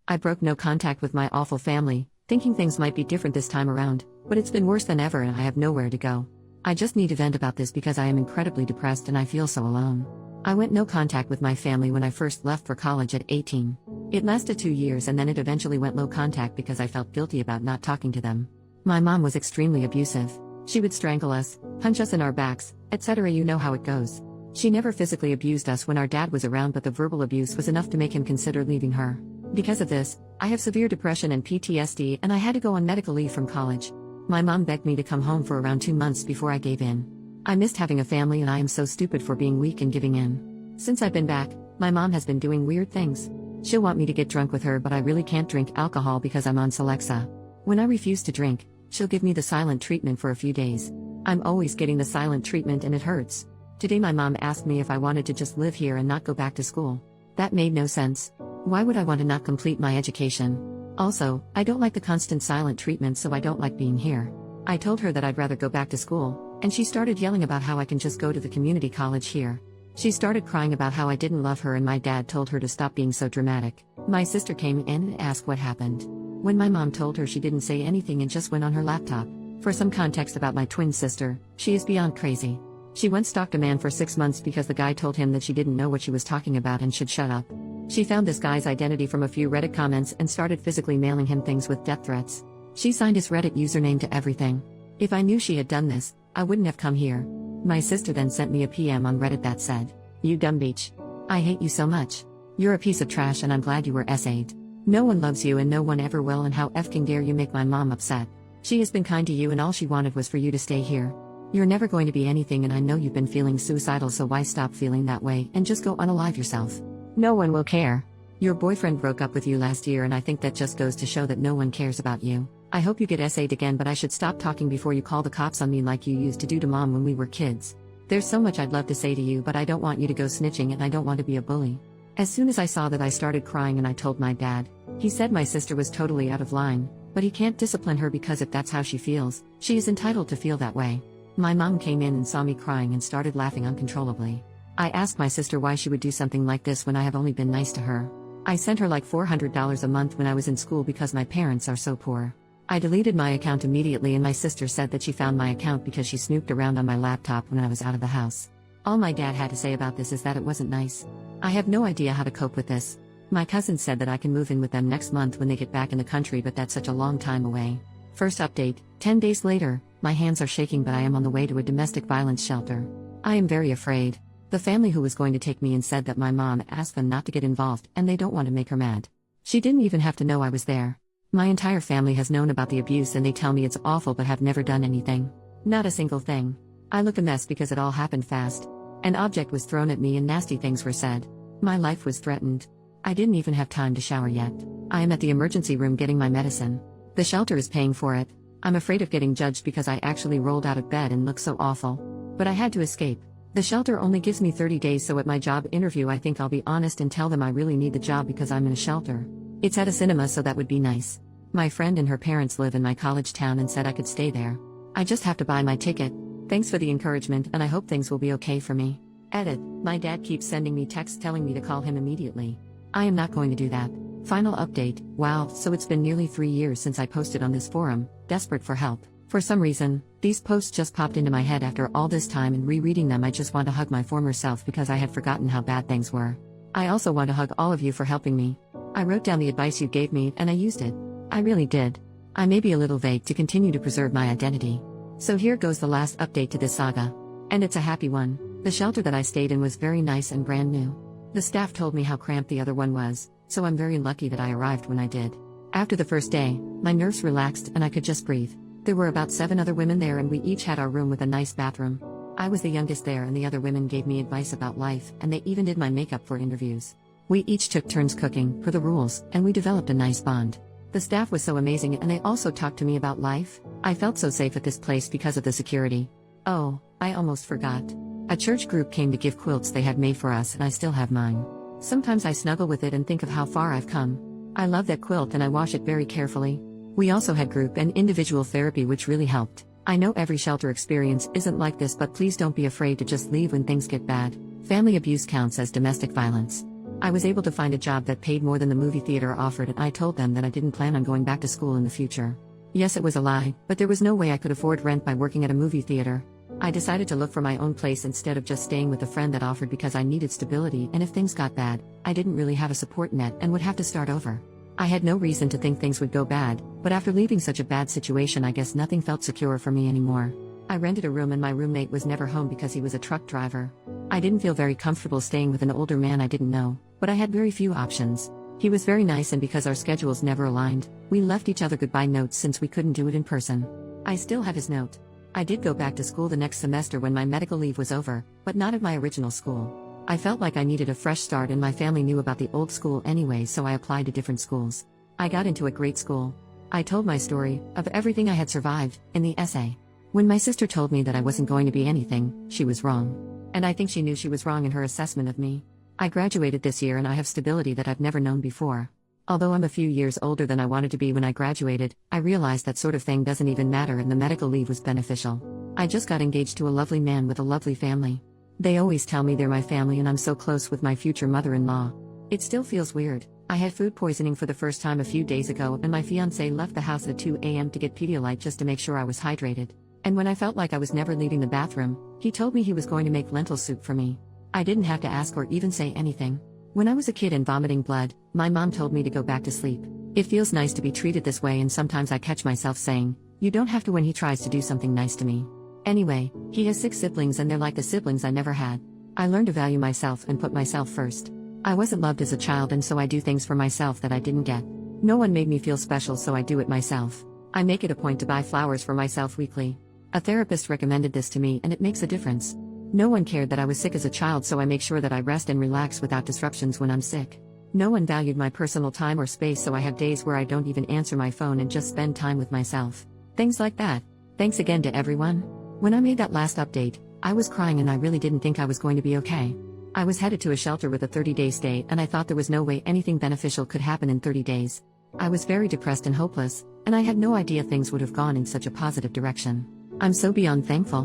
I broke no contact with my awful family, thinking things might be different this time around, but it's been worse than ever and I have nowhere to go. I just need to vent about this because I am incredibly depressed and I feel so alone. I went no contact with my family when I first left for college at 18. It lasted 2 years and then it eventually went low contact because I felt guilty about not talking to them. My mom was extremely abusive. She would strangle us, punch us in our backs, etc. You know how it goes. She never physically abused us when our dad was around, but the verbal abuse was enough to make him consider leaving her. Because of this, I have severe depression and PTSD and I had to go on medical leave from college. My mom begged me to come home for around 2 months before I gave in. I missed having a family and I am so stupid for being weak and giving in. Since I've been back, my mom has been doing weird things. She'll want me to get drunk with her, but I really can't drink alcohol because I'm on Celexa. When I refuse to drink, she'll give me the silent treatment for a few days. I'm always getting the silent treatment and it hurts. Today my mom asked me if I wanted to just live here and not go back to school. That made no sense. Why would I want to not complete my education? Also, I don't like the constant silent treatment, so I don't like being here. I told her that I'd rather go back to school, and she started yelling about how I can just go to the community college here. She started crying about how I didn't love her and my dad told her to stop being so dramatic. My sister came in and asked what happened. When my mom told her, she didn't say anything and just went on her laptop. For some context about my twin sister, she is beyond crazy. She once stalked a man for 6 months because the guy told him that she didn't know what she was talking about and should shut up. She found this guy's identity from a few Reddit comments and started physically mailing him things with death threats. She signed his Reddit username to everything. If I knew she had done this, I wouldn't have come here. My sister then sent me a PM on Reddit that said, "You dumb bitch. I hate you so much. You're a piece of trash and I'm glad you were SA'd. No one loves you and no one ever will, and how effing dare you make my mom upset. She has been kind to you and all she wanted was for you to stay here. You're never going to be anything and I know you've been feeling suicidal, so why stop feeling that way and just go unalive yourself? No one will care. Your boyfriend broke up with you last year and I think that just goes to show that no one cares about you. I hope you get SA'd again, but I should stop talking before you call the cops on me like you used to do to mom when we were kids. There's so much I'd love to say to you, but I don't want you to go snitching and I don't want to be a bully." As soon as I saw that, I started crying and I told my dad. He said my sister was totally out of line, but he can't discipline her because if that's how she feels, she is entitled to feel that way. My mom came in and saw me crying and started laughing uncontrollably. I asked my sister why she would do something like this when I have only been nice to her. I sent her like $400 a month when I was in school because my parents are so poor. I deleted my account immediately and my sister said that she found my account because she snooped around on my laptop when I was out of the house. All my dad had to say about this is that it wasn't nice. I have no idea how to cope with this. My cousin said that I can move in with them next month when they get back in the country, but that's such a long time away. First update, 10 days later, my hands are shaking, but I am on the way to a domestic violence shelter. I am very afraid. The family who was going to take me in said that my mom asked them not to get involved and they don't want to make her mad. She didn't even have to know I was there. My entire family has known about the abuse and they tell me it's awful but have never done anything. Not a single thing. I look a mess because it all happened fast. An object was thrown at me and nasty things were said. My life was threatened. I didn't even have time to shower yet. I am at the emergency room getting my medicine. The shelter is paying for it. I'm afraid of getting judged because I actually rolled out of bed and look so awful. But I had to escape. The shelter only gives me 30 days, so at my job interview I think I'll be honest and tell them I really need the job because I'm in a shelter. It's at a cinema, so that would be nice. My friend and her parents live in my college town and said I could stay there. I just have to buy my ticket. Thanks for the encouragement and I hope things will be okay for me. Edit. My dad keeps sending me texts telling me to call him immediately. I am not going to do that. Final update. Wow, so it's been nearly 3 years since I posted on this forum, desperate for help. For some reason, these posts just popped into my head after all this time, and rereading them I just want to hug my former self because I had forgotten how bad things were. I also want to hug all of you for helping me. I wrote down the advice you gave me and I used it. I really did. I may be a little vague to continue to preserve my identity. So here goes the last update to this saga. And it's a happy one. The shelter that I stayed in was very nice and brand new. The staff told me how cramped the other one was, so I'm very lucky that I arrived when I did. After the first day, my nerves relaxed and I could just breathe. There were about 7 other women there and we each had our room with a nice bathroom. I was the youngest there and the other women gave me advice about life and they even did my makeup for interviews. We each took turns cooking, per the rules, and we developed a nice bond. The staff was so amazing and they also talked to me about life. I felt so safe at this place because of the security. Oh, I almost forgot. A church group came to give quilts they had made for us and I still have mine. Sometimes I snuggle with it and think of how far I've come. I love that quilt and I wash it very carefully. We also had group and individual therapy which really helped. I know every shelter experience isn't like this, but please don't be afraid to just leave when things get bad. Family abuse counts as domestic violence. I was able to find a job that paid more than the movie theater offered, and I told them that I didn't plan on going back to school in the future. Yes, it was a lie, but there was no way I could afford rent by working at a movie theater. I decided to look for my own place instead of just staying with a friend that offered because I needed stability, and if things got bad, I didn't really have a support net and would have to start over. I had no reason to think things would go bad, but after leaving such a bad situation, I guess nothing felt secure for me anymore. I rented a room and my roommate was never home because he was a truck driver. I didn't feel very comfortable staying with an older man I didn't know, but I had very few options. He was very nice, and because our schedules never aligned, we left each other goodbye notes since we couldn't do it in person. I still have his note. I did go back to school the next semester when my medical leave was over, but not at my original school. I felt like I needed a fresh start, and my family knew about the old school anyway, so I applied to different schools. I got into a great school. I told my story, of everything I had survived, in the essay. When my sister told me that I wasn't going to be anything, she was wrong. And I think she knew she was wrong in her assessment of me. I graduated this year and I have stability that I've never known before. Although I'm a few years older than I wanted to be when I graduated, I realized that sort of thing doesn't even matter, and the medical leave was beneficial. I just got engaged to a lovely man with a lovely family. They always tell me they're my family, and I'm so close with my future mother-in-law. It still feels weird. I had food poisoning for the first time a few days ago, and my fiancé left the house at 2 a.m. to get Pedialyte just to make sure I was hydrated. And when I felt like I was never leaving the bathroom, he told me he was going to make lentil soup for me. I didn't have to ask or even say anything. When I was a kid and vomiting blood, my mom told me to go back to sleep. It feels nice to be treated this way, and sometimes I catch myself saying, "You don't have to," when he tries to do something nice to me. Anyway, he has 6 siblings and they're like the siblings I never had. I learned to value myself and put myself first. I wasn't loved as a child, and so I do things for myself that I didn't get. No one made me feel special, so I do it myself. I make it a point to buy flowers for myself weekly. A therapist recommended this to me, and it makes a difference. No one cared that I was sick as a child, so I make sure that I rest and relax without disruptions when I'm sick. No one valued my personal time or space, so I have days where I don't even answer my phone and just spend time with myself. Things like that. Thanks again to everyone. When I made that last update, I was crying and I really didn't think I was going to be okay. I was headed to a shelter with a 30-day stay, and I thought there was no way anything beneficial could happen in 30 days. I was very depressed and hopeless, and I had no idea things would have gone in such a positive direction. I'm so beyond thankful.